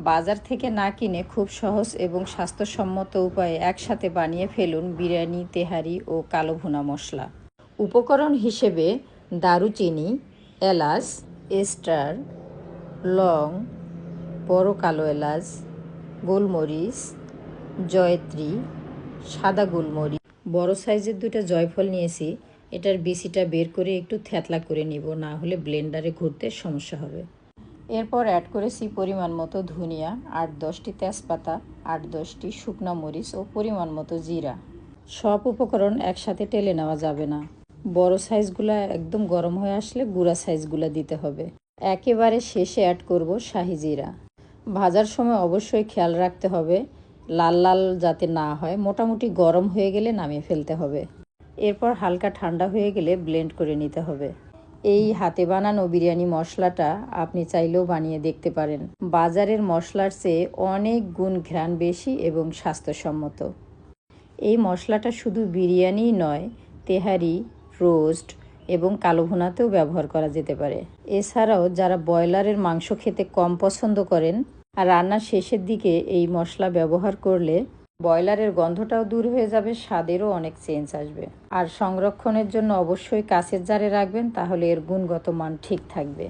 বাজার থেকে না কিনে খুব সহজ এবং স্বাস্থ্যসম্মত উপায়ে একসাথে বানিয়ে ফেলুন বিরিয়ানি, তেহারি ও কালো ভুনা মশলা। উপকরণ হিসেবে দারুচিনি, এলাচ, স্টার, লং, বড় কালো এলাচ, গোলমরিচ, জয়ত্রী, সাদা গোলমরিচ, বড় সাইজের 2টা জয়ফল নিয়েছি। এটার বিচিটা বের করে একটু থ্যাতলা করে নিব, না হলে ব্লেন্ডারে ঘুরতে সমস্যা হবে। এরপর অ্যাড করেছি পরিমাণ মতো ধনিয়া, 8-10টি তেজপাতা, 8-10টি শুকনো মরিচ ও পরিমাণ মতো জিরা। সব উপকরণ একসাথে টেলে নেওয়া যাবে না, বড় সাইজগুলা একদম গরম হয়ে আসলে গুঁড়া সাইজগুলা দিতে হবে। একেবারে শেষে অ্যাড করব শাহি জিরা। ভাজার সময় অবশ্যই খেয়াল রাখতে হবে লাল লাল যাতে না হয়, মোটামুটি গরম হয়ে গেলে নামিয়ে ফেলতে হবে। এরপর হালকা ঠান্ডা হয়ে গেলে ব্লেন্ড করে নিতে হবে। এই হাতে বানানো বিরিয়ানি মশলাটা আপনি চাইলেও বানিয়ে দেখতে পারেন। বাজারের মশলার চেয়ে অনেক গুণ ঘ্রাণ বেশি এবং স্বাস্থ্যসম্মত। এই মশলাটা শুধু বিরিয়ানিই নয়, তেহারি, রোস্ট এবং কালো ভুনাতেও ব্যবহার করা যেতে পারে। এছাড়াও যারা ব্রয়লারের মাংস খেতে কম পছন্দ করেন, আর রান্নার শেষের দিকে এই মশলা ব্যবহার করলে ব্রয়লারের গন্ধটাও দূর হয়ে যাবে, স্বাদেরও অনেক চেঞ্জ আসবে। আর সংরক্ষণের জন্য অবশ্যই কাঁচের জারে রাখবেন, তাহলে এর গুণগত মান ঠিক থাকবে।